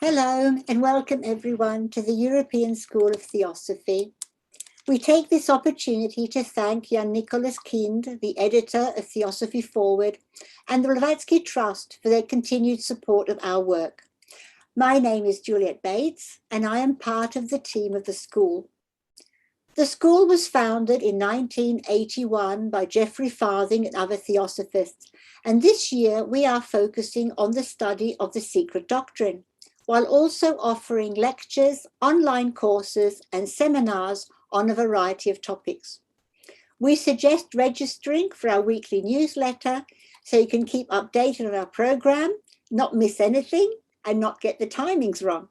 Hello and welcome everyone to the European School of Theosophy. We take this opportunity to thank Jan Nicholas Kind, the editor of Theosophy Forward, and the Blavatsky Trust for their continued support of our work. My name is Juliet Bates and I am part of the team of the school. The school was founded in 1981 by Geoffrey Farthing and other theosophists, and this year we are focusing on the study of the secret doctrine, while also offering lectures, online courses, and seminars on a variety of topics. We suggest registering for our weekly newsletter so you can keep updated on our program, not miss anything, and not get the timings wrong.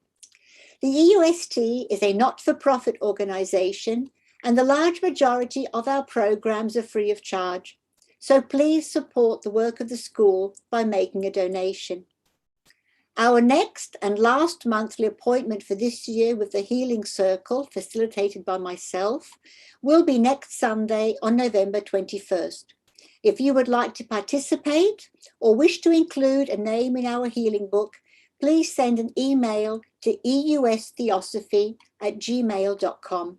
The EUST is a not-for-profit organization, and the large majority of our programs are free of charge. So please support the work of the school by making a donation. Our next and last monthly appointment for this year with the Healing Circle, facilitated by myself, will be next Sunday on November 21st. If you would like to participate or wish to include a name in our healing book, please send an email to eustheosophy@gmail.com.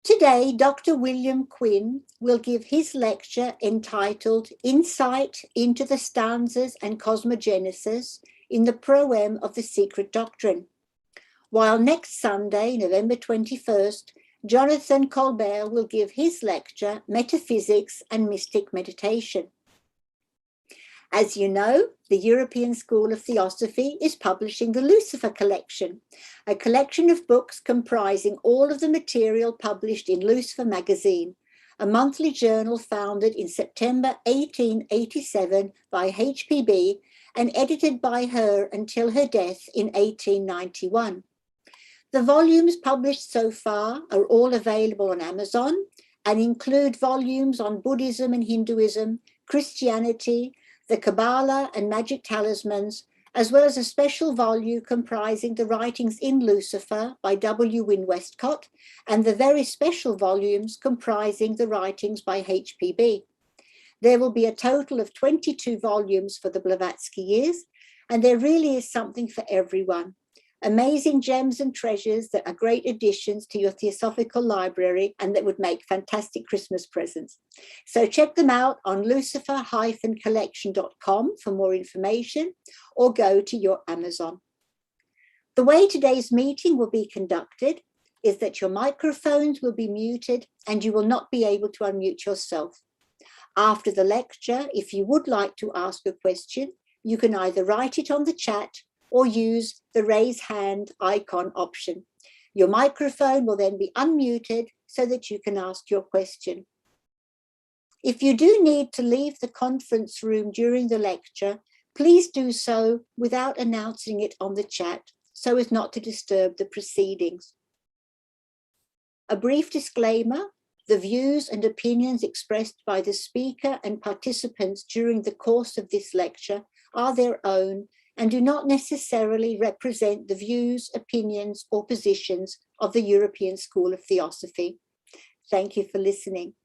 Today, Dr. William Quinn will give his lecture entitled Insight into the Stanzas and Cosmogenesis in the Proem of the Secret Doctrine, while next Sunday, November 21st, Jonathan Colbert will give his lecture, Metaphysics and Mystic Meditation. As you know, the European School of Theosophy is publishing the Lucifer Collection, a collection of books comprising all of the material published in Lucifer magazine, a monthly journal founded in September 1887 by HPB and edited by her until her death in 1891. The volumes published so far are all available on Amazon and include volumes on Buddhism and Hinduism, Christianity, the Kabbalah and magic talismans, as well as a special volume comprising the writings in Lucifer by W. Wynne Westcott and the very special volumes comprising the writings by HPB. There will be a total of 22 volumes for the Blavatsky years, and there really is something for everyone. Amazing gems and treasures that are great additions to your theosophical library and that would make fantastic Christmas presents. So check them out on lucifer-collection.com for more information, or go to your Amazon. The way today's meeting will be conducted is that your microphones will be muted and you will not be able to unmute yourself. After the lecture, if you would like to ask a question, you can either write it on the chat or use the raise hand icon option. Your microphone will then be unmuted so that you can ask your question. If you do need to leave the conference room during the lecture, please do so without announcing it on the chat so as not to disturb the proceedings. A brief disclaimer: the views and opinions expressed by the speaker and participants during the course of this lecture are their own and do not necessarily represent the views, opinions, or positions of the European School of Theosophy. Thank you for listening.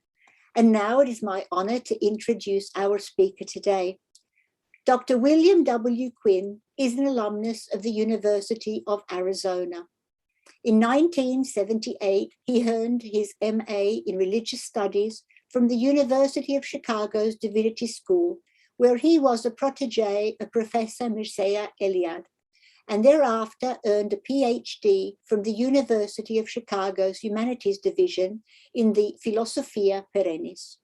And now it is my honor to introduce our speaker today. Dr. William W. Quinn is an alumnus of the University of Arizona. In 1978, he earned his MA in Religious Studies from the University of Chicago's Divinity School, where he was a protege of Professor Mircea Eliade, and thereafter earned a PhD from the University of Chicago's Humanities Division in the Philosophia Perennis.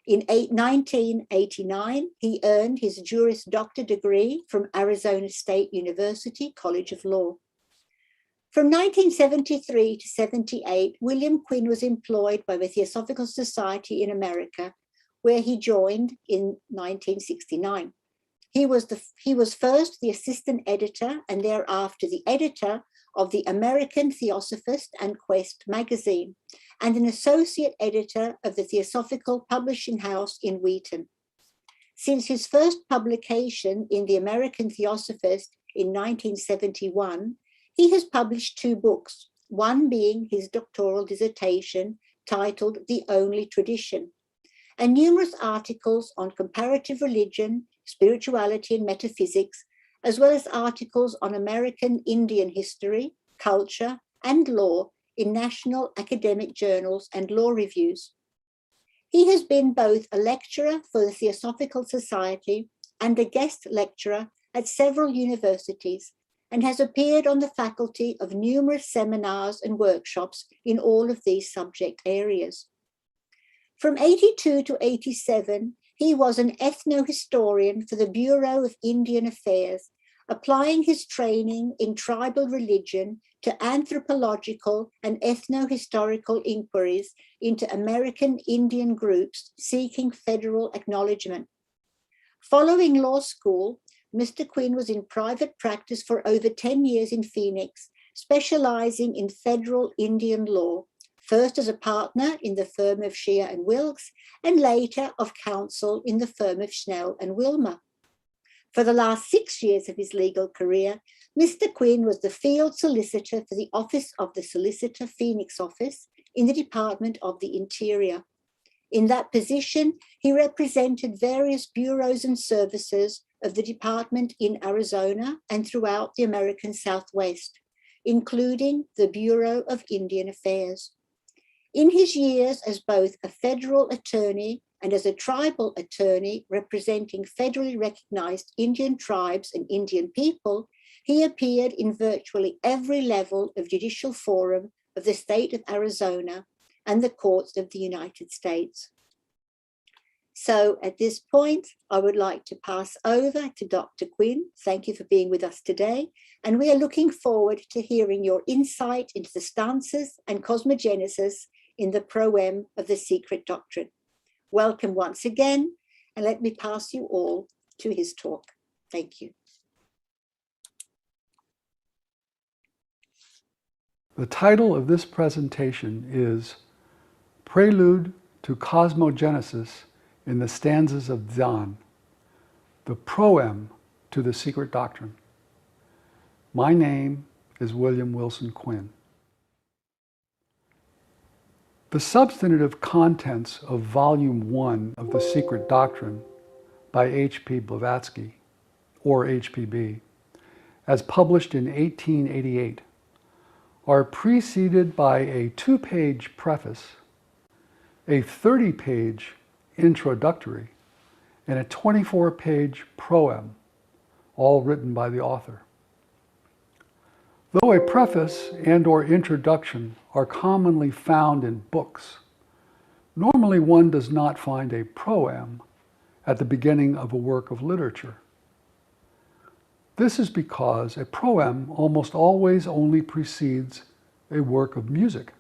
In 1989, he earned his Juris Doctor degree from Arizona State University College of Law. From 1973 to 78, William Quinn was employed by the Theosophical Society in America, where he joined in 1969. He was first the assistant editor and thereafter the editor of the American Theosophist and Quest magazine, and an associate editor of the Theosophical Publishing House in Wheaton. Since his first publication in the American Theosophist in 1971, he has published 2 books, one being his doctoral dissertation titled The Only Tradition, and numerous articles on comparative religion, spirituality and metaphysics, as well as articles on American Indian history, culture, and law in national academic journals and law reviews. He has been both a lecturer for the Theosophical Society and a guest lecturer at several universities, and has appeared on the faculty of numerous seminars and workshops in all of these subject areas. From 82 to 87, he was an ethno-historian for the Bureau of Indian Affairs, applying his training in tribal religion to anthropological and ethno-historical inquiries into American Indian groups seeking federal acknowledgement. Following law school, Mr. Quinn was in private practice for over 10 years in Phoenix, specializing in federal Indian law, first as a partner in the firm of Shea and Wilkes, and later of counsel in the firm of Schnell and Wilmer. For the last 6 years of his legal career, Mr. Quinn was the field solicitor for the Office of the Solicitor Phoenix office in the Department of the Interior. In that position, he represented various bureaus and services of the department in Arizona and throughout the American Southwest, including the Bureau of Indian Affairs. In his years as both a federal attorney and as a tribal attorney representing federally recognized Indian tribes and Indian people, he appeared in virtually every level of judicial forum of the state of Arizona and the courts of the United States. So at this point, I would like to pass over to Dr. Quinn. Thank you for being with us today. And we are looking forward to hearing your insight into the stanzas and cosmogenesis in the Proem of the Secret Doctrine. Welcome once again, and let me pass you all to his talk. Thank you. The title of this presentation is Prelude to Cosmogenesis in the Stanzas of Dhyan, the Proem to the Secret Doctrine. My name is William Wilson Quinn. The substantive contents of Volume 1 of The Secret Doctrine by H.P. Blavatsky, or HPB, as published in 1888, are preceded by a 2-page preface, a 30-page introductory, and a 24-page proem, all written by the author. Though a preface and/or introduction are commonly found in books, normally one does not find a proem at the beginning of a work of literature. This is because a proem almost always only precedes a work of music,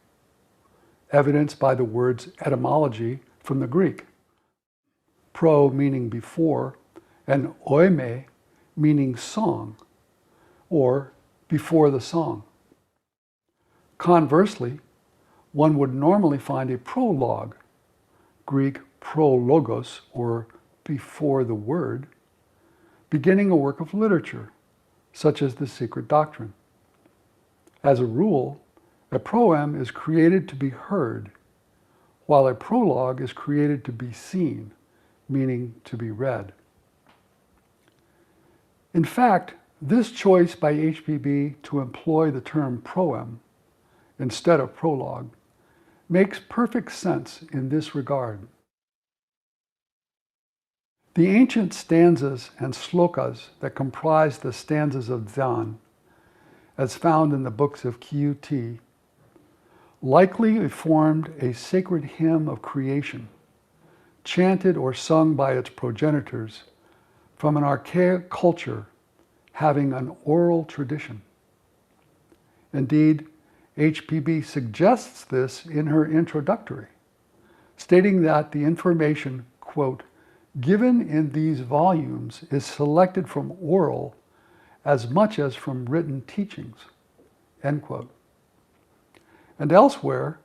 evidenced by the word's etymology from the Greek. Pro meaning before, and oime meaning song, or before the song. Conversely, one would normally find a prologue, Greek prologos, or before the word, beginning a work of literature, such as the Secret Doctrine. As a rule, a proem is created to be heard, while a prologue is created to be seen, meaning to be read. In fact, this choice by HPB to employ the term proem instead of prologue makes perfect sense in this regard. The ancient stanzas and slokas that comprise the stanzas of Dhyan, as found in the books of Kyuti, likely formed a sacred hymn of creation, chanted or sung by its progenitors from an archaic culture having an oral tradition. Indeed, HPB suggests this in her introductory, stating that the information, quote, given in these volumes is selected from oral as much as from written teachings, end quote. And elsewhere,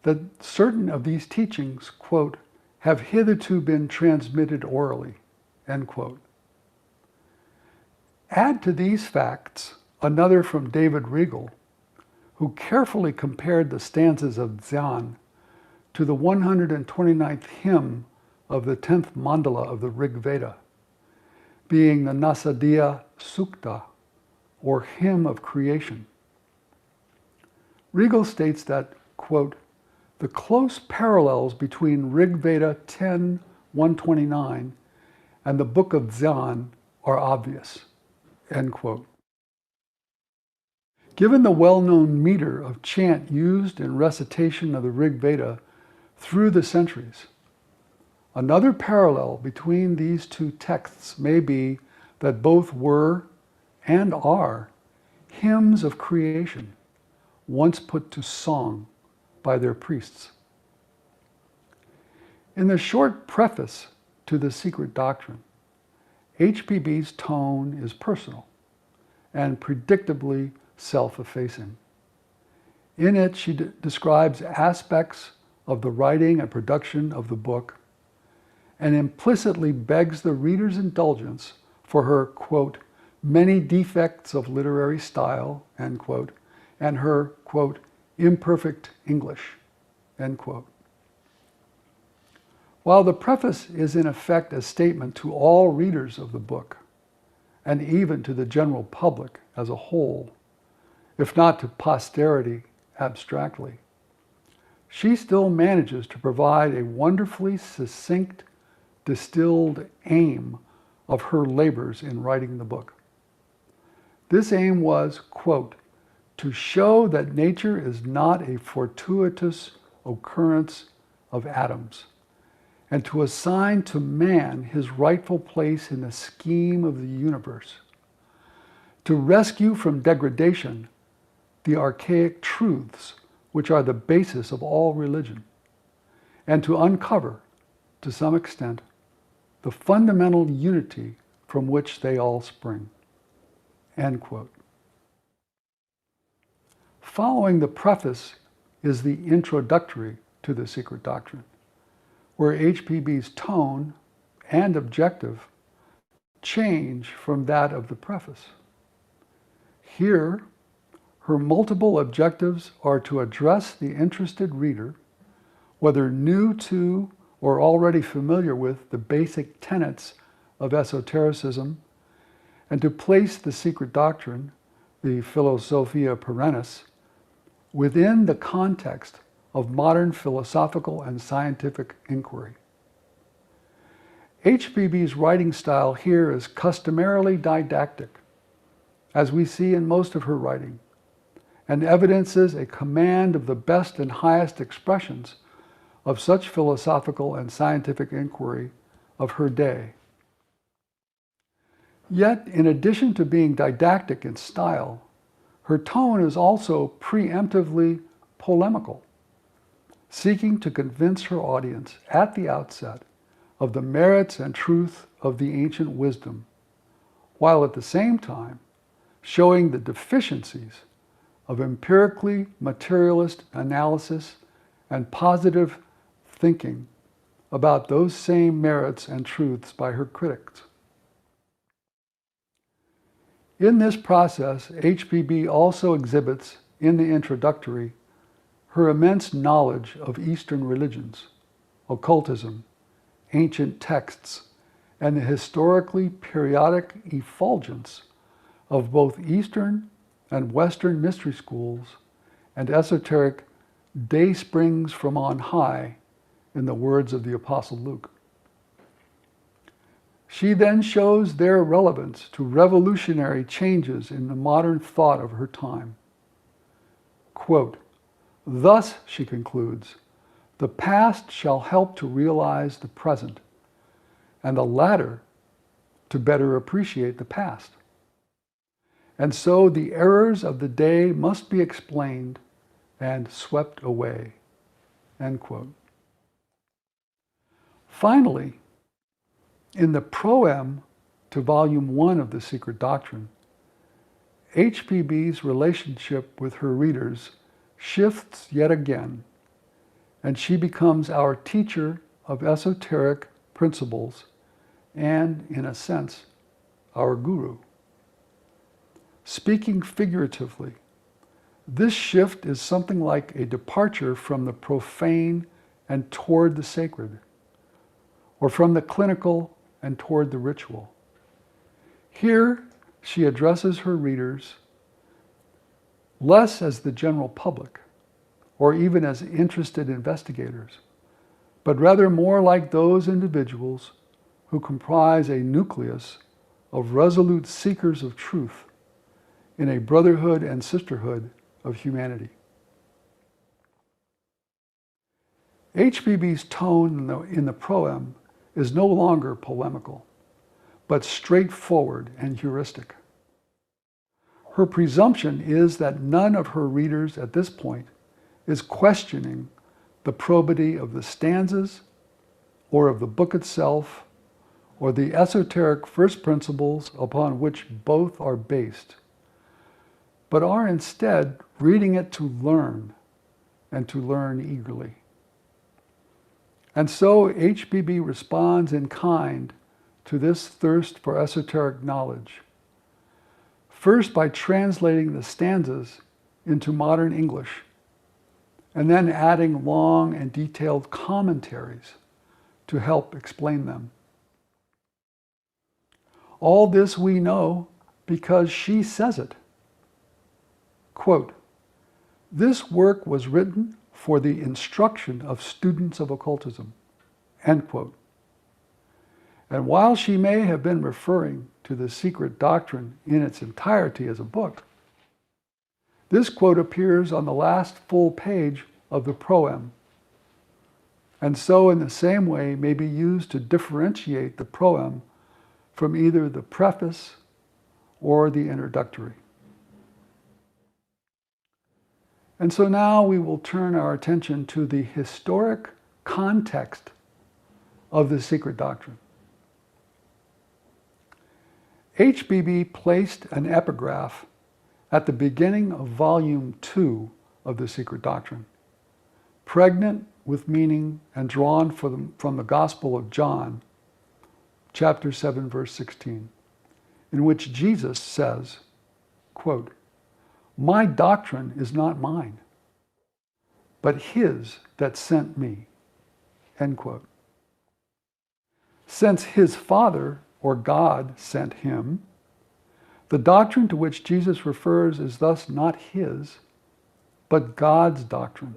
that certain of these teachings, quote, have hitherto been transmitted orally, end quote. Add to these facts another from David Regal, who carefully compared the stanzas of Dhyan to the 129th hymn of the 10th mandala of the Rig Veda, being the Nasadiya Sukta, or Hymn of Creation. Regal states that, quote, the close parallels between Rig Veda 10:129 and the Book of Dzyan are obvious, end quote. Given the well-known meter of chant used in recitation of the Rig Veda through the centuries, another parallel between these two texts may be that both were and are hymns of creation, once put to song by their priests. In the short preface to The Secret Doctrine, HPB's tone is personal and predictably self-effacing. In it, she describes aspects of the writing and production of the book and implicitly begs the reader's indulgence for her, quote, many defects of literary style, end quote, and her, quote, imperfect English, end quote. While the preface is in effect a statement to all readers of the book, and even to the general public as a whole, if not to posterity abstractly, she still manages to provide a wonderfully succinct, distilled aim of her labors in writing the book. This aim was, quote, to show that nature is not a fortuitous occurrence of atoms, and to assign to man his rightful place in the scheme of the universe, to rescue from degradation the archaic truths which are the basis of all religion, and to uncover, to some extent, the fundamental unity from which they all spring, end quote. Following the preface is the introductory to The Secret Doctrine, where HPB's tone and objective change from that of the preface. Here, her multiple objectives are to address the interested reader, whether new to or already familiar with the basic tenets of esotericism, and to place The Secret Doctrine, the Philosophia Perennis, within the context of modern philosophical and scientific inquiry. HPB's writing style here is customarily didactic, as we see in most of her writing, and evidences a command of the best and highest expressions of such philosophical and scientific inquiry of her day. Yet, in addition to being didactic in style, her tone is also preemptively polemical, seeking to convince her audience at the outset of the merits and truth of the ancient wisdom, while at the same time showing the deficiencies of empirically materialist analysis and positive thinking about those same merits and truths by her critics. In this process, HPB also exhibits, in the introductory, her immense knowledge of Eastern religions, occultism, ancient texts, and the historically periodic effulgence of both Eastern and Western mystery schools and esoteric day springs from on high, in the words of the Apostle Luke. She then shows their relevance to revolutionary changes in the modern thought of her time. Quote, thus, she concludes, the past shall help to realize the present, and the latter to better appreciate the past. And so the errors of the day must be explained and swept away, end quote. Finally, in the Proem to Volume 1 of The Secret Doctrine, HPB's relationship with her readers shifts yet again, and she becomes our teacher of esoteric principles and, in a sense, our guru. Speaking figuratively, this shift is something like a departure from the profane and toward the sacred, or from the clinical and toward the ritual. Here, she addresses her readers less as the general public, or even as interested investigators, but rather more like those individuals who comprise a nucleus of resolute seekers of truth in a brotherhood and sisterhood of humanity. HBB's tone in the Proem is no longer polemical, but straightforward and heuristic. Her presumption is that none of her readers at this point is questioning the probity of the stanzas or of the book itself or the esoteric first principles upon which both are based, but are instead reading it to learn and to learn eagerly. And so HBB responds in kind to this thirst for esoteric knowledge, first by translating the stanzas into modern English, and then adding long and detailed commentaries to help explain them. All this we know because she says it. Quote, "This work was written for the instruction of students of occultism," end quote. And while she may have been referring to the secret doctrine in its entirety as a book, this quote appears on the last full page of the Proem, and so in the same way may be used to differentiate the Proem from either the preface or the introductory. And so now we will turn our attention to the historic context of the secret doctrine. HBB placed an epigraph at the beginning of Volume 2 of the Secret Doctrine, pregnant with meaning and drawn from the Gospel of John, chapter 7, verse 16, in which Jesus says, quote, "My doctrine is not mine, but his that sent me," end quote. Since his Father, or God, sent him, the doctrine to which Jesus refers is thus not his, but God's doctrine.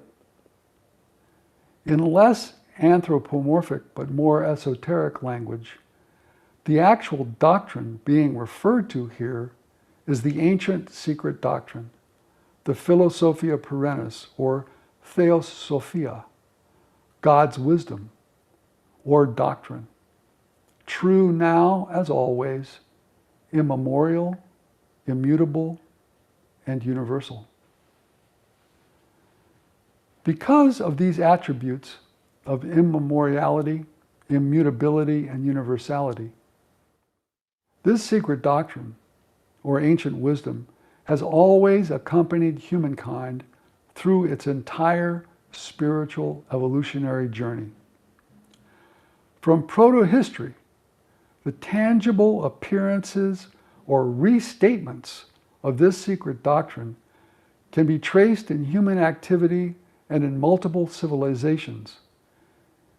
In less anthropomorphic but more esoteric language, the actual doctrine being referred to here is the ancient secret doctrine, the Philosophia Perennis, or Theos Sophia, God's wisdom, or doctrine, true now as always, immemorial, immutable, and universal. Because of these attributes of immemoriality, immutability, and universality, this secret doctrine, or ancient wisdom, has always accompanied humankind through its entire spiritual evolutionary journey. From proto-history, the tangible appearances or restatements of this secret doctrine can be traced in human activity and in multiple civilizations.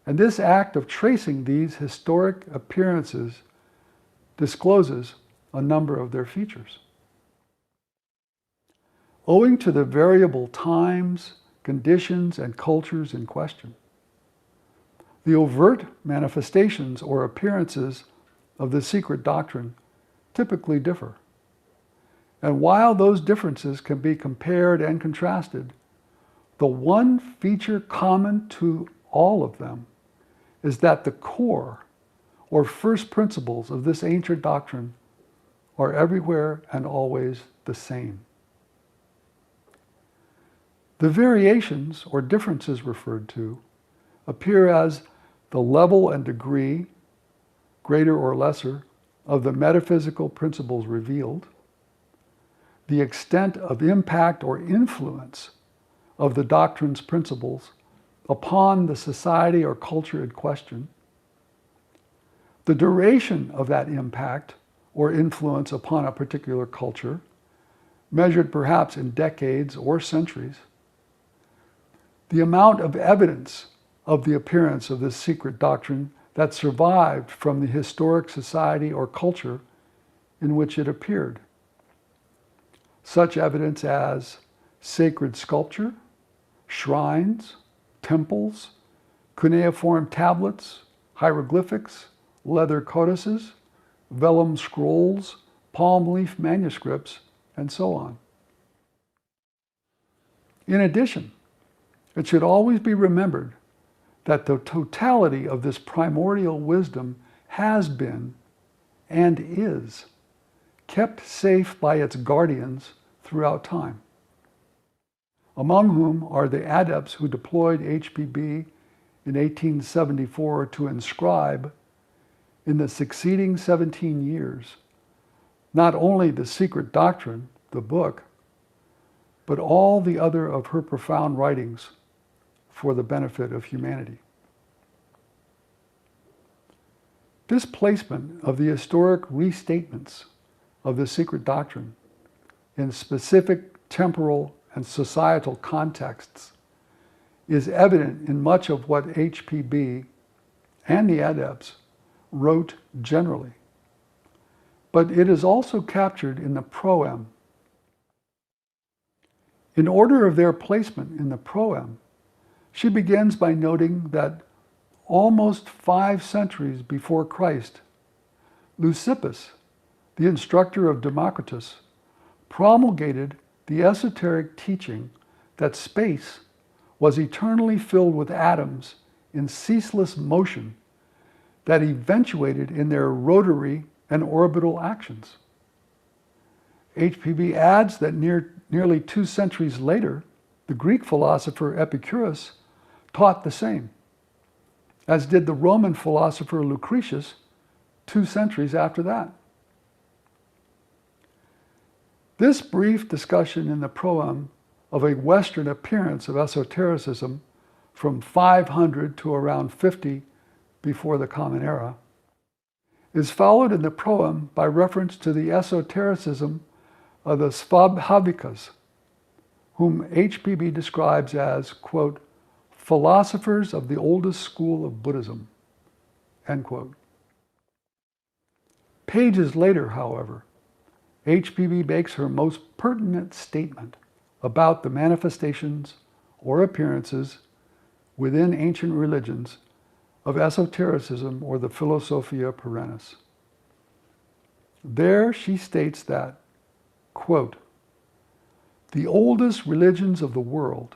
And this act of tracing these historic appearances discloses a number of their features. Owing to the variable times, conditions, and cultures in question, the overt manifestations or appearances of the secret doctrine typically differ. And while those differences can be compared and contrasted, the one feature common to all of them is that the core or first principles of this ancient doctrine are everywhere and always the same. The variations or differences referred to appear as the level and degree, greater or lesser, of the metaphysical principles revealed, the extent of impact or influence of the doctrine's principles upon the society or culture in question, the duration of that impact or influence upon a particular culture, measured perhaps in decades or centuries, the amount of evidence of the appearance of this secret doctrine that survived from the historic society or culture in which it appeared. Such evidence as sacred sculpture, shrines, temples, cuneiform tablets, hieroglyphics, leather codices, vellum scrolls, palm leaf manuscripts, and so on. In addition, it should always be remembered that the totality of this primordial wisdom has been, and is, kept safe by its guardians throughout time, among whom are the adepts who deployed HPB in 1874 to inscribe, in the succeeding 17 years, not only the secret doctrine, the book, but all the other of her profound writings for the benefit of humanity. This placement of the historic restatements of the secret doctrine in specific temporal and societal contexts is evident in much of what HPB and the adepts wrote generally. But it is also captured in the Proem. In order of their placement in the Proem, she begins by noting that almost 5 centuries before Christ, Leucippus, the instructor of Democritus, promulgated the esoteric teaching that space was eternally filled with atoms in ceaseless motion that eventuated in their rotary and orbital actions. HPB adds that nearly 2 centuries later, the Greek philosopher Epicurus taught the same, as did the Roman philosopher Lucretius 2 centuries after that. This brief discussion in the Proem of a Western appearance of esotericism from 500 to around 50 before the Common Era is followed in the Proem by reference to the esotericism of the Svabhavikas, whom HPB describes as, quote, philosophers of the oldest school of Buddhism, end quote. Pages later, however, HPB makes her most pertinent statement about the manifestations or appearances within ancient religions of esotericism or the Philosophia Perennis. There she states that, quote, the oldest religions of the world,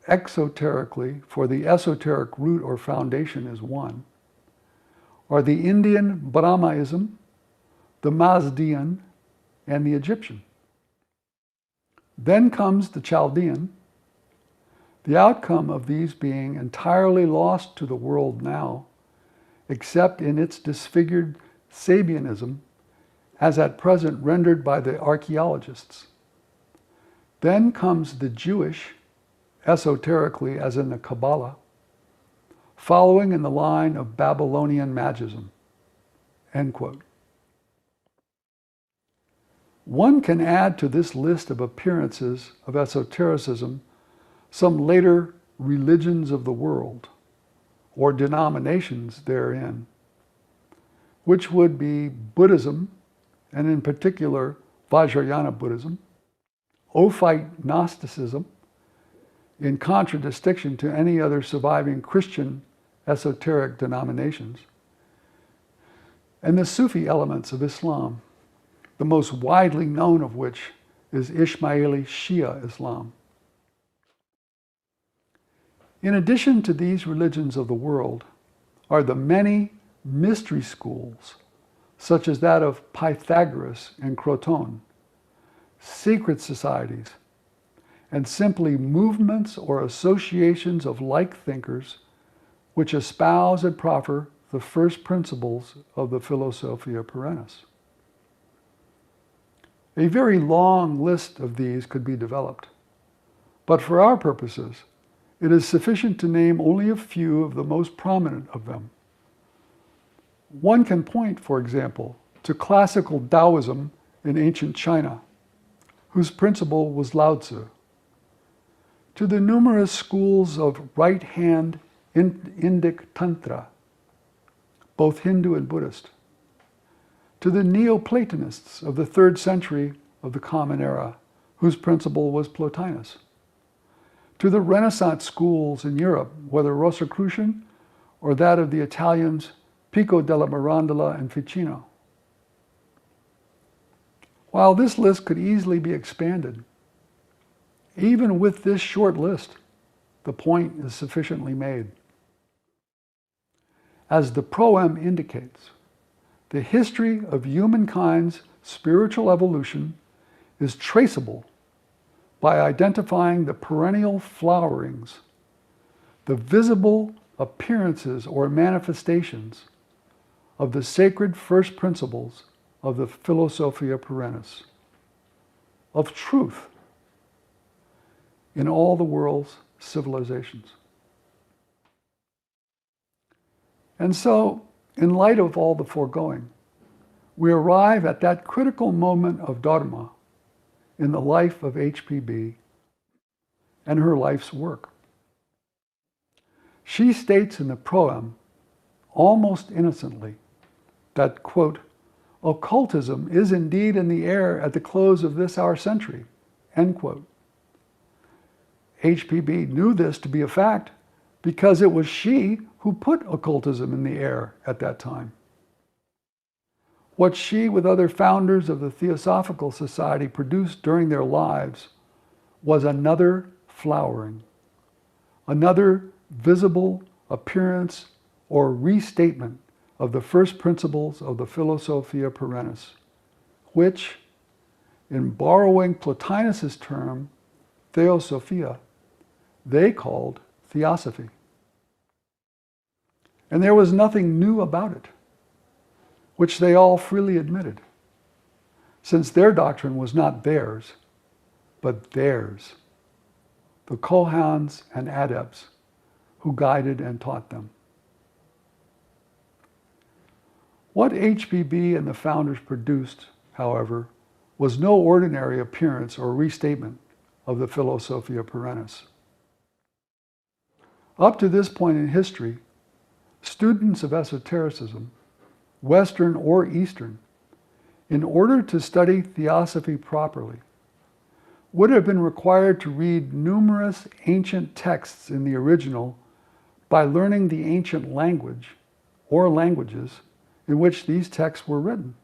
exoterically, for the esoteric root or foundation is one, are the Indian Brahmaism, the Mazdean, and the Egyptian. Then comes the Chaldean, the outcome of these being entirely lost to the world now, except in its disfigured Sabianism, as at present rendered by the archaeologists. Then comes the Jewish, esoterically as in the Kabbalah, following in the line of Babylonian magism, end quote. One can add to this list of appearances of esotericism some later religions of the world, or denominations therein, which would be Buddhism, and in particular Vajrayana Buddhism, Ophite Gnosticism, in contradistinction to any other surviving Christian esoteric denominations, and the Sufi elements of Islam, the most widely known of which is Ismaili Shia Islam. In addition to these religions of the world are the many mystery schools, such as that of Pythagoras and Croton, secret societies, and simply movements or associations of like thinkers which espouse and proffer the first principles of the Philosophia Perennis. A very long list of these could be developed, but for our purposes, it is sufficient to name only a few of the most prominent of them. One can point, for example, to classical Taoism in ancient China, whose principle was Lao Tzu, to the numerous schools of right-hand Indic Tantra, both Hindu and Buddhist, to the Neoplatonists of the 3rd century of the Common Era, whose principle was Plotinus, to the Renaissance schools in Europe, whether Rosicrucian or that of the Italians Pico della Mirandola and Ficino. While this list could easily be expanded, even with this short list, the point is sufficiently made. As the Proem indicates, the history of humankind's spiritual evolution is traceable by identifying the perennial flowerings, the visible appearances or manifestations of the sacred first principles of the Philosophia Perennis, of truth in all the world's civilizations. And so, in light of all the foregoing, we arrive at that critical moment of Dharma in the life of HPB and her life's work. She states in the Proem, almost innocently, that, quote, occultism is indeed in the air at the close of this our century, end quote. HPB knew this to be a fact because it was she who put occultism in the air at that time. What she, with other founders of the Theosophical Society, produced during their lives was another flowering, another visible appearance or restatement of the first principles of the Philosophia Perennis, which, in borrowing Plotinus's term, Theosophia, they called Theosophy. And there was nothing new about it, which they all freely admitted, since their doctrine was not theirs, but theirs, the Kohans and adepts who guided and taught them. What HPB and the founders produced, however, was no ordinary appearance or restatement of the Philosophia Perennis. Up to this point in history, students of esotericism, Western or Eastern, in order to study Theosophy properly, would have been required to read numerous ancient texts in the original by learning the ancient language or languages in which these texts were written.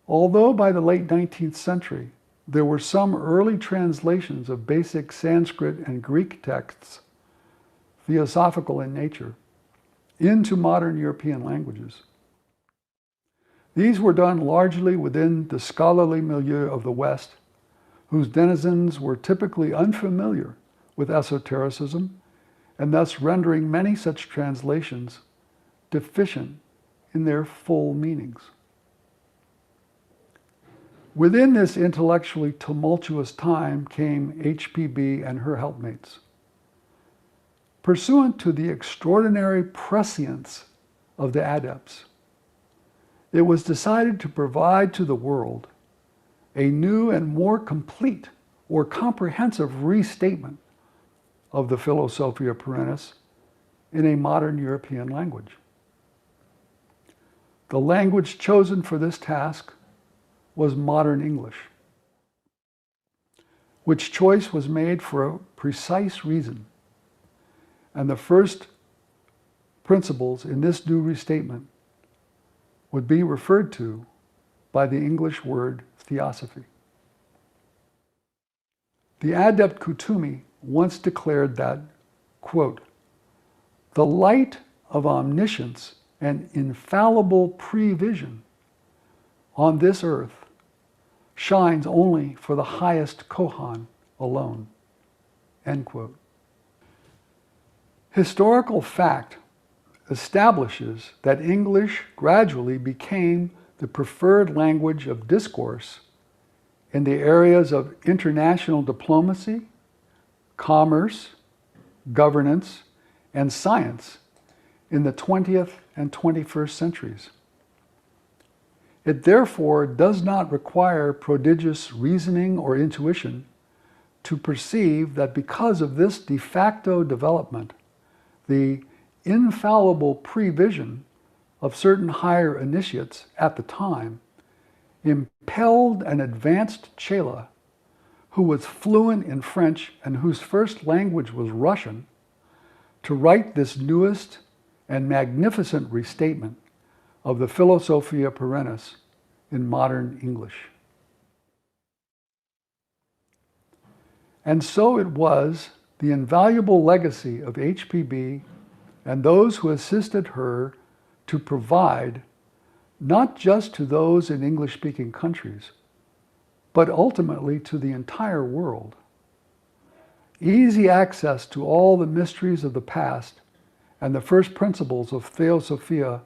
Although by the late 19th century, there were some early translations of basic Sanskrit and Greek texts, theosophical in nature, into modern European languages. These were done largely within the scholarly milieu of the West, whose denizens were typically unfamiliar with esotericism, and thus rendering many such translations deficient in their full meanings. Within this intellectually tumultuous time came HPB and her helpmates. Pursuant to the extraordinary prescience of the adepts, it was decided to provide to the world a new and more complete or comprehensive restatement of the Philosophia Perennis in a modern European language. The language chosen for this task was modern English, which choice was made for a precise reason. And the first principles in this new restatement would be referred to by the English word theosophy. The adept Kutumi once declared that, quote, the light of omniscience and infallible prevision on this earth shines only for the highest Kohan alone, end quote. Historical fact establishes that English gradually became the preferred language of discourse in the areas of international diplomacy, commerce, governance, and science in the 20th and 21st centuries. It therefore does not require prodigious reasoning or intuition to perceive that because of this de facto development, the infallible prevision of certain higher initiates at the time impelled an advanced chela who was fluent in French and whose first language was Russian to write this newest and magnificent restatement of the Philosophia Perennis in modern English. And so it was the invaluable legacy of HPB and those who assisted her to provide, not just to those in English-speaking countries, but ultimately to the entire world, easy access to all the mysteries of the past and the first principles of Theosophia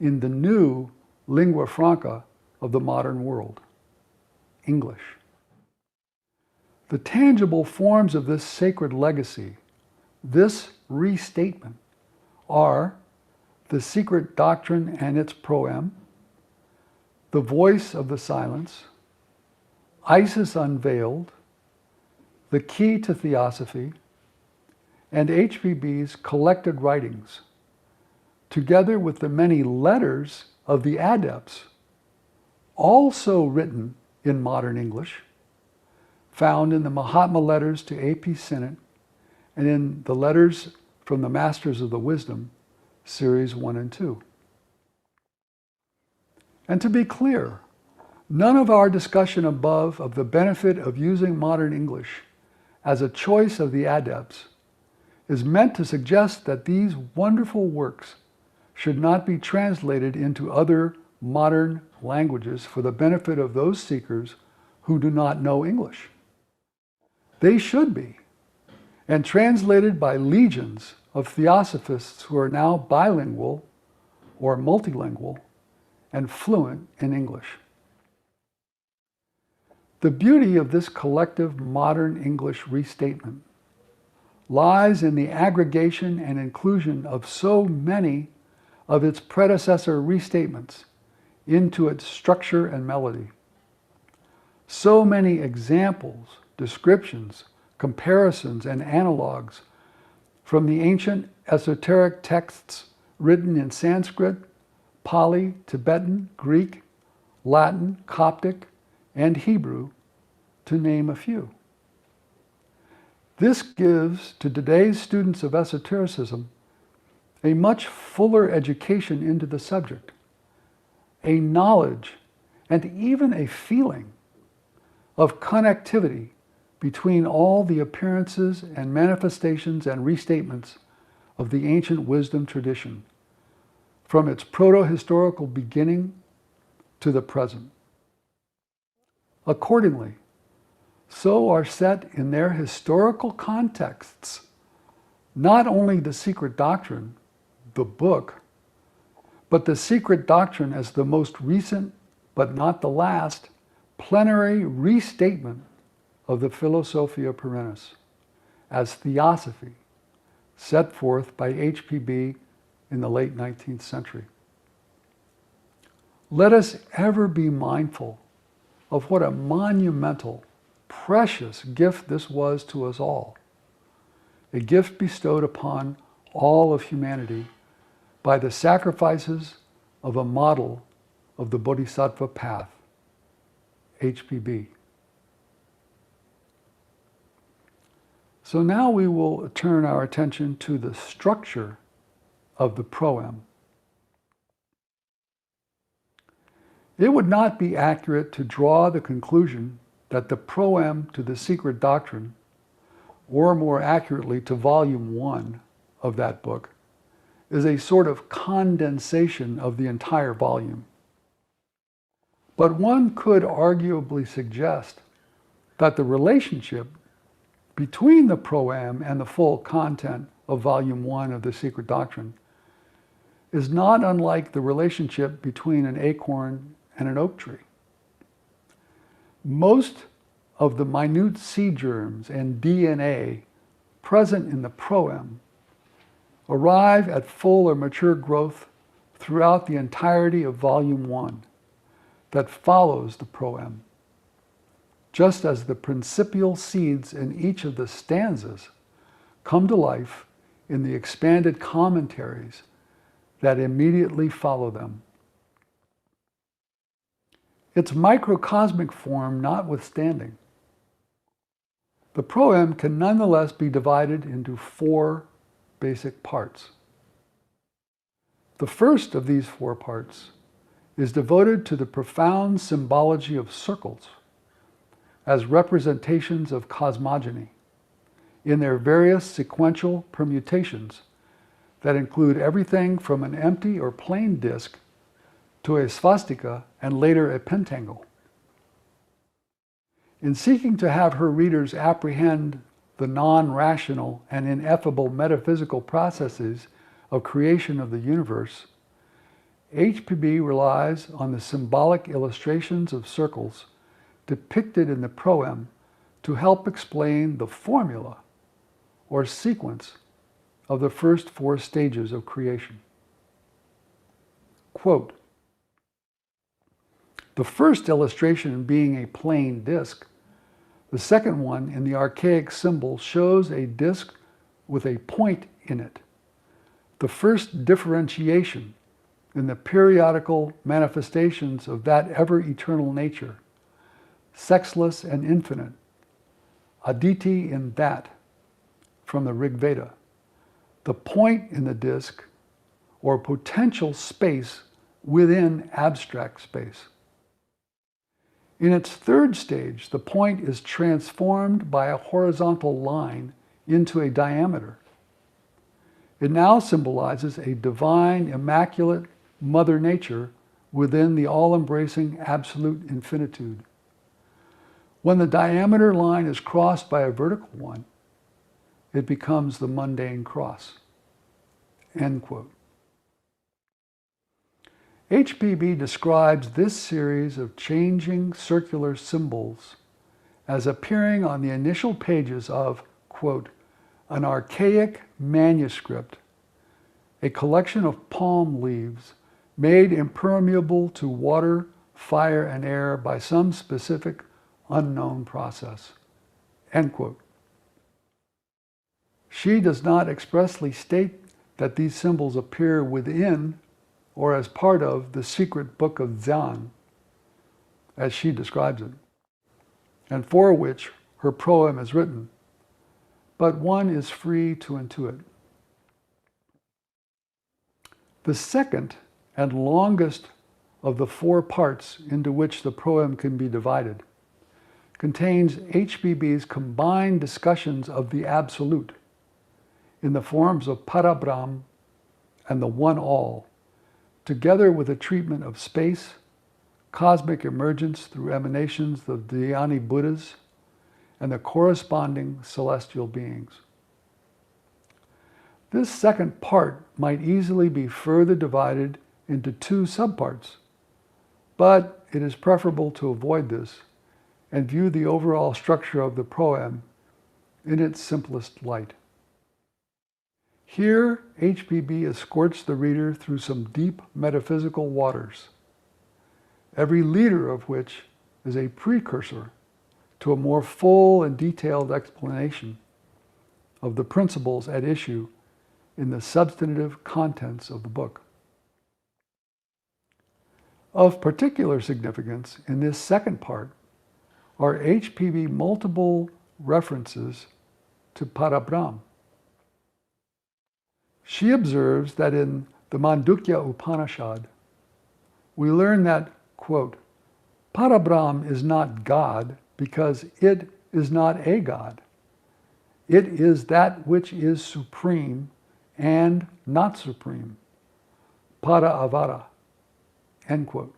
in the new lingua franca of the modern world, English. The tangible forms of this sacred legacy, this restatement, are the secret doctrine and its proem, the voice of the silence, Isis unveiled, the key to theosophy, and HPB's collected writings, together with the many letters of the adepts, also written in modern English, found in the Mahatma letters to A.P. Sinnett and in the letters from the Masters of the Wisdom, Series 1 and 2. And to be clear, none of our discussion above of the benefit of using modern English as a choice of the adepts is meant to suggest that these wonderful works should not be translated into other modern languages for the benefit of those seekers who do not know English. They should be, and translated by legions of theosophists who are now bilingual or multilingual and fluent in English. The beauty of this collective modern English restatement lies in the aggregation and inclusion of so many of its predecessor restatements into its structure and melody. So many examples, descriptions, comparisons, and analogues from the ancient esoteric texts written in Sanskrit, Pali, Tibetan, Greek, Latin, Coptic, and Hebrew, to name a few. This gives to today's students of esotericism a much fuller education into the subject, a knowledge, and even a feeling of connectivity between all the appearances and manifestations and restatements of the ancient wisdom tradition, from its proto-historical beginning to the present. Accordingly, so are set in their historical contexts not only the secret doctrine, the book, but the secret doctrine as the most recent, but not the last, plenary restatement of the Philosophia Perennis as theosophy, set forth by HPB in the late 19th century. Let us ever be mindful of what a monumental, precious gift this was to us all, a gift bestowed upon all of humanity by the sacrifices of a model of the Bodhisattva path, HPB. So now we will turn our attention to the structure of the proem. It would not be accurate to draw the conclusion that the proem to the secret doctrine, or more accurately to volume 1 of that book, is a sort of condensation of the entire volume. But one could arguably suggest that the relationship between the proem and the full content of volume 1 of the secret doctrine is not unlike the relationship between an acorn and an oak tree. Most of the minute seed germs and DNA present in the proem arrive at full or mature growth throughout the entirety of volume 1 that follows the proem, just as the principal seeds in each of the stanzas come to life in the expanded commentaries that immediately follow them. Its microcosmic form notwithstanding, the proem can nonetheless be divided into 4 basic parts. The first of these 4 parts is devoted to the profound symbology of circles as representations of cosmogony in their various sequential permutations that include everything from an empty or plain disk to a swastika and later a pentangle. In seeking to have her readers apprehend the non-rational and ineffable metaphysical processes of creation of the universe, HPB relies on the symbolic illustrations of circles depicted in the proem to help explain the formula or sequence of the first 4 stages of creation. Quote, the first illustration being a plain disk, the second one in the archaic symbol shows a disk with a point in it. The first differentiation in the periodical manifestations of that ever-eternal nature, sexless and infinite, aditi in that, from the Rig Veda. The point in the disk, or potential space within abstract space. In its third stage, the point is transformed by a horizontal line into a diameter. It now symbolizes a divine, immaculate Mother Nature within the all-embracing absolute infinitude. When the diameter line is crossed by a vertical one, it becomes the mundane cross. End quote. HPB describes this series of changing circular symbols as appearing on the initial pages of, quote, an archaic manuscript, a collection of palm leaves made impermeable to water, fire, and air by some specific unknown process, end quote. She does not expressly state that these symbols appear within or as part of the secret book of Dzyan, as she describes it, and for which her proem is written, but one is free to intuit. The second and longest of the 4 parts into which the proem can be divided contains HPB's combined discussions of the Absolute in the forms of Parabrahm and the One All, together with a treatment of space, cosmic emergence through emanations of the Dhyani Buddhas, and the corresponding celestial beings. This second part might easily be further divided into 2 subparts, but it is preferable to avoid this and view the overall structure of the proem in its simplest light. Here, HPB escorts the reader through some deep metaphysical waters, every leader of which is a precursor to a more full and detailed explanation of the principles at issue in the substantive contents of the book. Of particular significance in this second part are HPB multiple references to Parabrahm. She observes that in the Mandukya Upanishad, we learn that, quote, Parabrahm is not God because it is not a God. It is that which is supreme and not supreme. Para avara, end quote.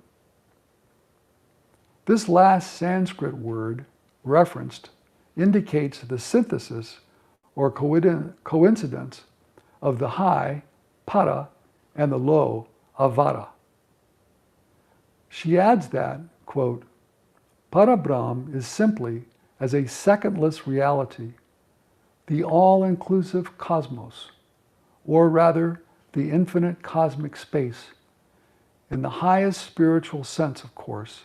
This last Sanskrit word referenced indicates the synthesis or coincidence of the high, para, and the low, avara. She adds that, quote, Parabrahm is simply as a secondless reality, the all-inclusive cosmos, or rather the infinite cosmic space, in the highest spiritual sense, of course,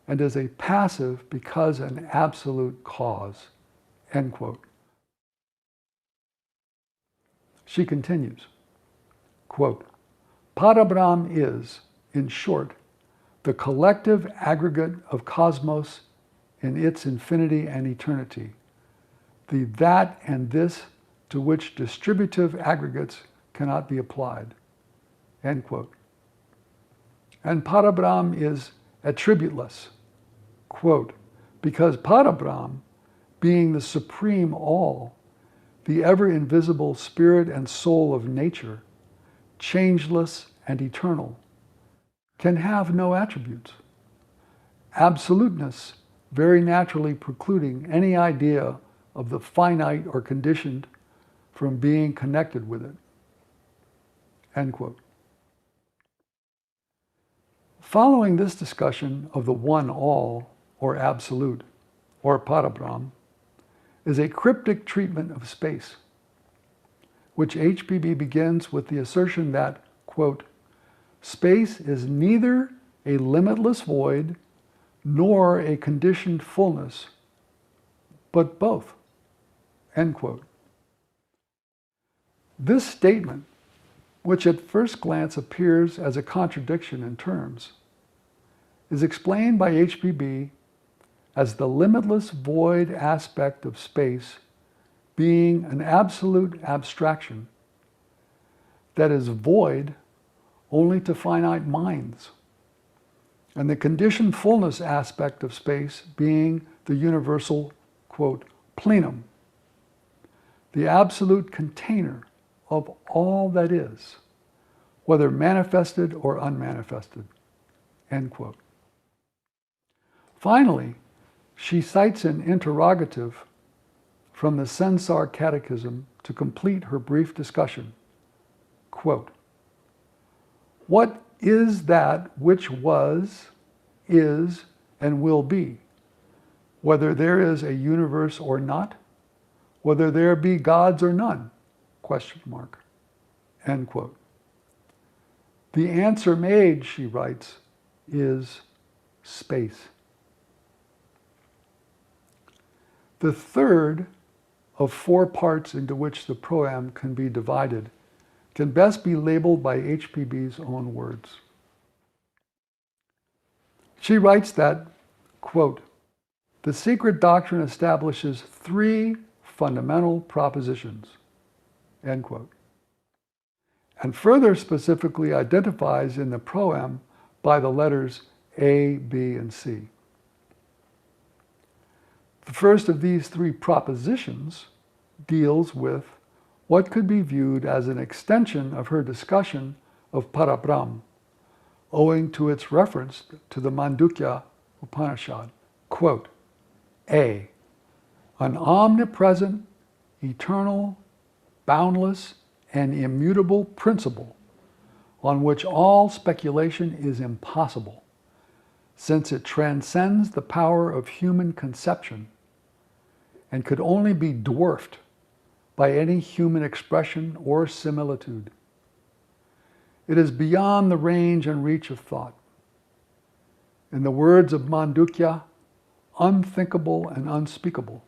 and as a passive because an absolute cause, end quote. She continues, quote, Parabrahm is, in short, the collective aggregate of cosmos in its infinity and eternity, the that and this to which distributive aggregates cannot be applied. End quote. And Parabrahm is attributeless, quote, because Parabrahm, being the supreme all, the ever-invisible spirit and soul of nature, changeless and eternal, can have no attributes. Absoluteness very naturally precluding any idea of the finite or conditioned from being connected with it. End quote. Following this discussion of the one all, or absolute, or Parabrahm, is a cryptic treatment of space, which HPB begins with the assertion that, quote, space is neither a limitless void nor a conditioned fullness, but both, end quote. This statement, which at first glance appears as a contradiction in terms, is explained by HPB as the limitless void aspect of space being an absolute abstraction that is void only to finite minds, and the conditioned fullness aspect of space being the universal, quote, plenum, the absolute container of all that is, whether manifested or unmanifested, end quote. Finally, she cites an interrogative from the Censar Catechism to complete her brief discussion. Quote, what is that which was, is, and will be, whether there is a universe or not, whether there be gods or none, question mark, end quote. The answer made, she writes, is space. The third of four parts into which the proem can be divided can best be labeled by HPB's own words. She writes that, quote, the secret doctrine establishes three fundamental propositions, end quote, and further specifically identifies in the proem by the letters A, B, and C. The first of these three propositions deals with what could be viewed as an extension of her discussion of Parabrahm, owing to its reference to the Mandukya Upanishad. Quote, A, an omnipresent, eternal, boundless, and immutable principle on which all speculation is impossible, since it transcends the power of human conception and could only be dwarfed by any human expression or similitude. It is beyond the range and reach of thought. In the words of Mandukya, unthinkable and unspeakable,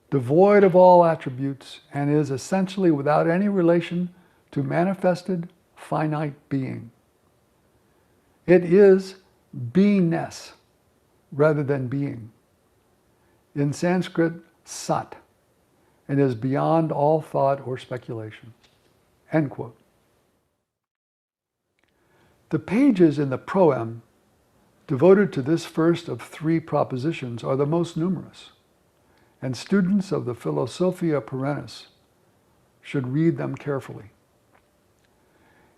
devoid of all attributes, and is essentially without any relation to manifested finite being. It is beingness rather than being. In Sanskrit, sat, and is beyond all thought or speculation. End quote. The pages in the proem devoted to this first of three propositions are the most numerous, and students of the Philosophia Perennis should read them carefully.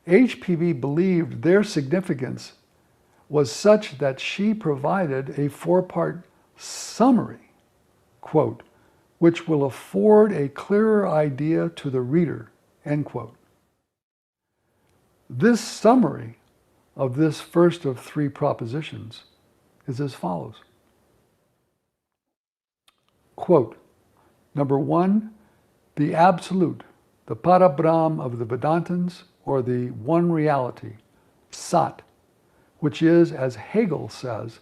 HPB believed their significance was such that she provided a four-part summary, quote, which will afford a clearer idea to the reader, end quote. This summary of this first of three propositions is as follows. Quote, number one, the absolute, the Parabrahm of the Vedantins, or the one reality, Sat, which is, as Hegel says,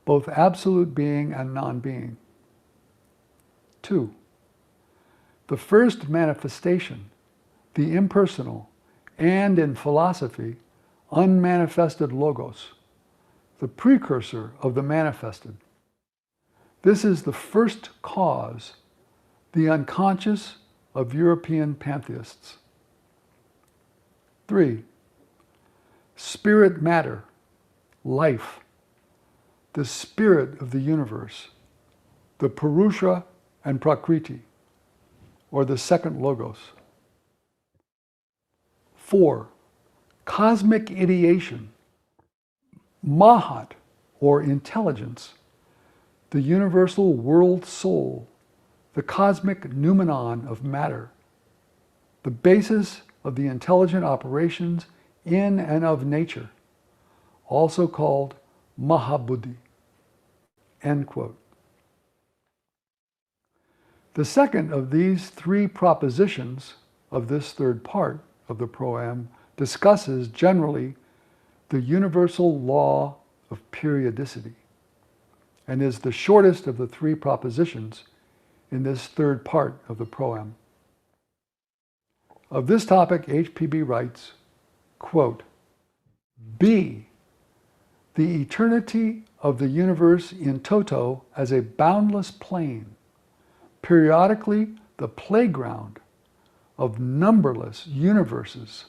both absolute being and non-being. 2. The first manifestation, the impersonal and in philosophy, unmanifested logos, the precursor of the manifested. This is the first cause, the unconscious of European pantheists. 3. Spirit matter, life, the spirit of the universe, the Purusha and Prakriti, or the second logos. 4. Cosmic ideation, Mahat, or intelligence, the universal world soul, the cosmic noumenon of matter, the basis of the intelligent operations in and of nature, also called Mahabuddhi. End quote. The second of these three propositions of this third part of the Proem discusses generally the universal law of periodicity, and is the shortest of the three propositions in this third part of the Proem. Of this topic, HPB writes, quote, B, the eternity of the universe in toto as a boundless plane, periodically the playground of numberless universes,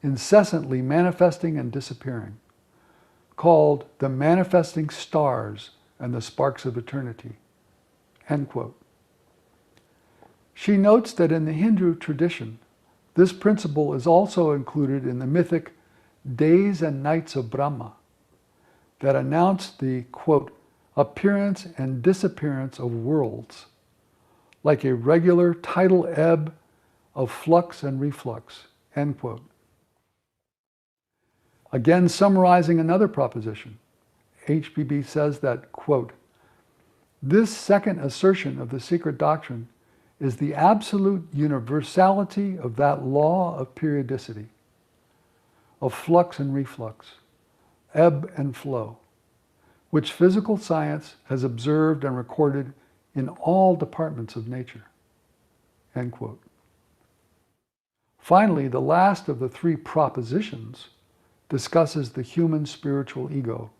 incessantly manifesting and disappearing, called the manifesting stars and the sparks of eternity. End quote. She notes that in the Hindu tradition, this principle is also included in the mythic days and nights of Brahma that announce the, quote, appearance and disappearance of worlds, like a regular tidal ebb of flux and reflux, end quote. Again, summarizing another proposition, HPB says that, quote, this second assertion of the secret doctrine is the absolute universality of that law of periodicity, of flux and reflux, ebb and flow, which physical science has observed and recorded in all departments of nature. End quote. Finally, the last of the three propositions discusses the human spiritual ego,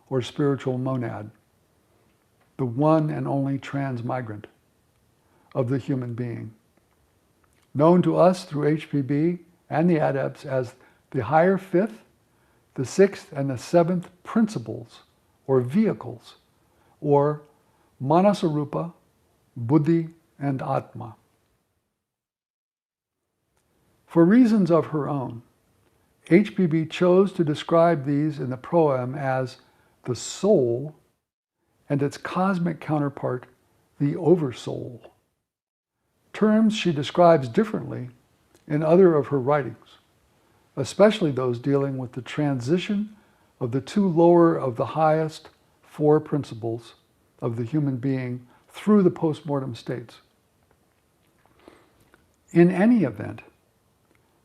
or spiritual monad, the one and only transmigrant of the human being, known to us through HPB and the adepts as the higher fifth, the sixth, and the seventh principles, or vehicles, or Manasarupa, Buddhi, and Atma. For reasons of her own, HPB chose to describe these in the Proem as the soul and its cosmic counterpart, the oversoul. Terms she describes differently in other of her writings, especially those dealing with the transition of the two lower of the highest four principles of the human being through the postmortem states. In any event,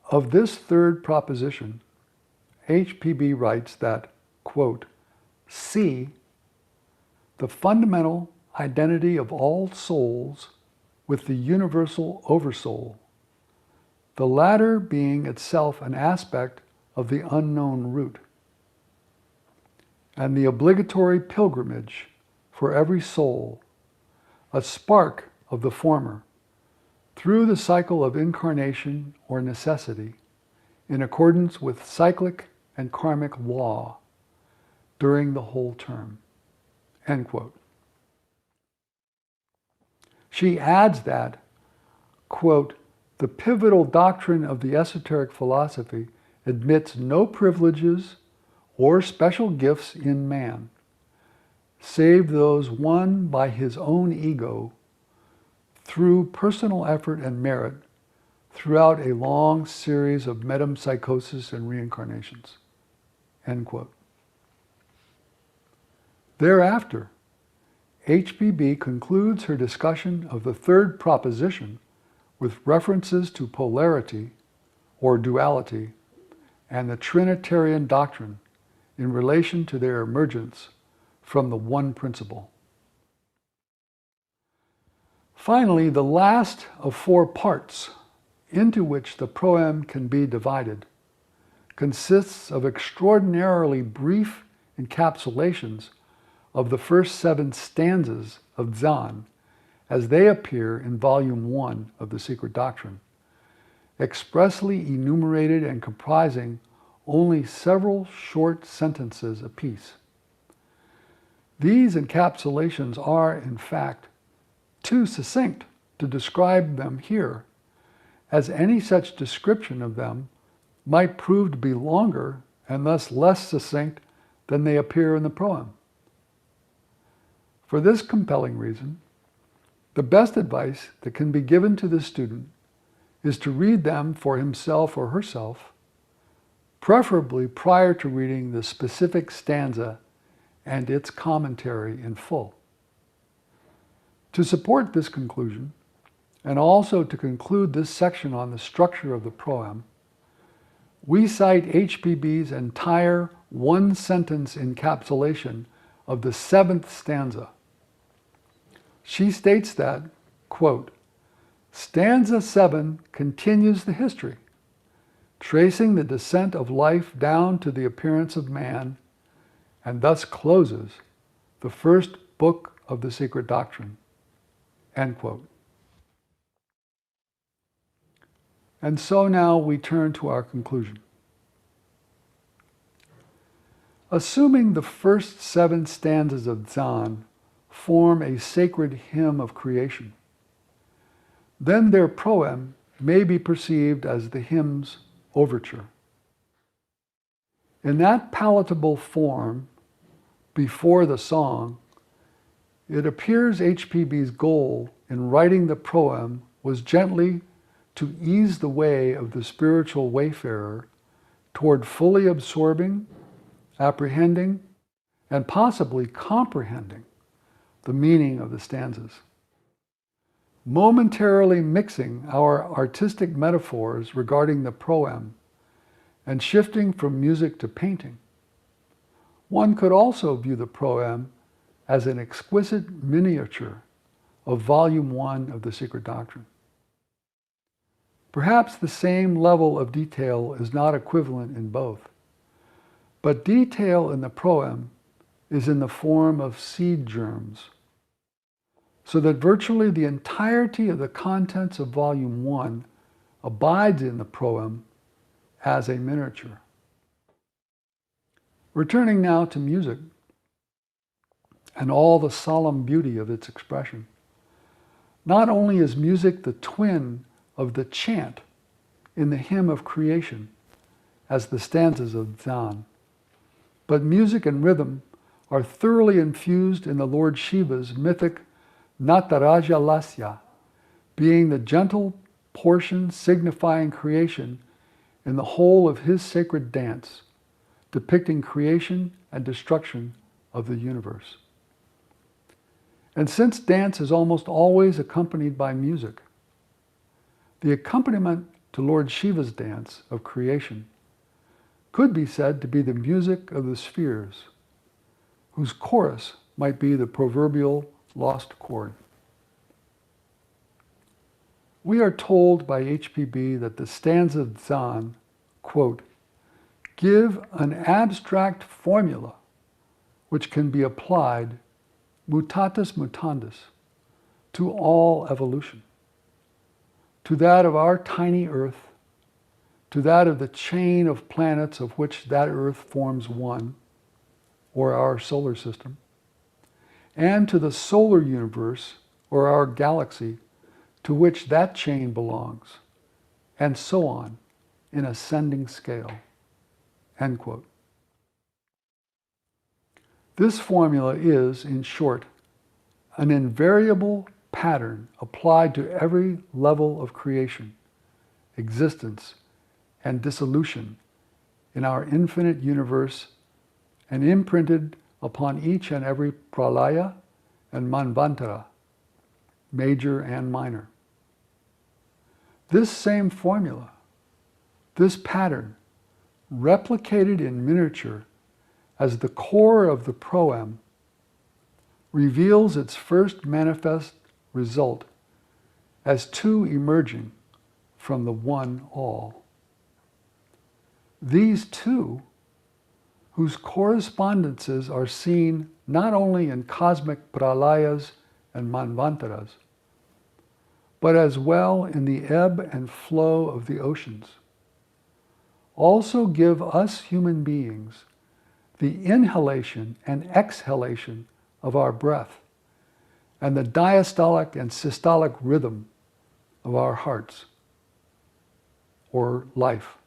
of this third proposition, HPB writes that, quote, C, the fundamental identity of all souls with the universal oversoul, the latter being itself an aspect of the unknown root, and the obligatory pilgrimage for every soul, a spark of the former, through the cycle of incarnation or necessity, in accordance with cyclic and karmic law, during the whole term. End quote. She adds that, quote, the pivotal doctrine of the esoteric philosophy admits no privileges or special gifts in man, save those won by his own ego through personal effort and merit throughout a long series of metempsychosis and reincarnations. End quote. Thereafter, HPB concludes her discussion of the third proposition with references to polarity or duality and the Trinitarian doctrine in relation to their emergence from the one principle. Finally, the last of four parts into which the Proem can be divided consists of extraordinarily brief encapsulations of the first 7 stanzas of Zan as they appear in Volume 1 of the Secret Doctrine, expressly enumerated and comprising only several short sentences apiece. These encapsulations are, in fact, too succinct to describe them here, as any such description of them might prove to be longer and thus less succinct than they appear in the Proem. For this compelling reason, the best advice that can be given to the student is to read them for himself or herself, preferably prior to reading the specific stanza and its commentary in full. To support this conclusion, and also to conclude this section on the structure of the Proem, we cite HPB's entire one-sentence encapsulation of the 7th stanza. She states that, quote, "Stanza 7 continues the history, tracing the descent of life down to the appearance of man, and thus closes the first book of the Secret Doctrine." End quote. And so now we turn to our conclusion. Assuming the first 7 stanzas of Zan form a sacred hymn of creation, then their Proem may be perceived as the hymn's overture. In that palatable form, before the song, it appears HPB's goal in writing the Proem was gently to ease the way of the spiritual wayfarer toward fully absorbing, apprehending, and possibly comprehending the meaning of the stanzas. Momentarily mixing our artistic metaphors regarding the Proem and shifting from music to painting, one could also view the Proem as an exquisite miniature of Volume 1 of the Secret Doctrine. Perhaps the same level of detail is not equivalent in both, but detail in the Proem is in the form of seed germs, so that virtually the entirety of the contents of Volume 1 abides in the Proem as a miniature. Returning now to music and all the solemn beauty of its expression, not only is music the twin of the chant in the hymn of creation as the stanzas of Zan, but music and rhythm are thoroughly infused in the Lord Shiva's mythic Nataraja Lasya, being the gentle portion signifying creation in the whole of his sacred dance, depicting creation and destruction of the universe. And since dance is almost always accompanied by music, the accompaniment to Lord Shiva's dance of creation could be said to be the music of the spheres, whose chorus might be the proverbial lost chord. We are told by HPB that the stanza of Zan, quote, "give an abstract formula which can be applied mutatis mutandis to all evolution, to that of our tiny Earth, to that of the chain of planets of which that Earth forms one, or our solar system, and to the solar universe, or our galaxy, to which that chain belongs, and so on, in ascending scale." End quote. This formula is, in short, an invariable pattern applied to every level of creation, existence, and dissolution in our infinite universe, and imprinted upon each and every pralaya and manvantara, major and minor. This same formula, this pattern, replicated in miniature as the core of the Proem, reveals its first manifest result as two emerging from the one all. These two, whose correspondences are seen not only in cosmic pralayas and manvantaras, but as well in the ebb and flow of the oceans, also give us human beings the inhalation and exhalation of our breath and the diastolic and systolic rhythm of our hearts or life.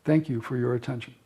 Thank you for your attention.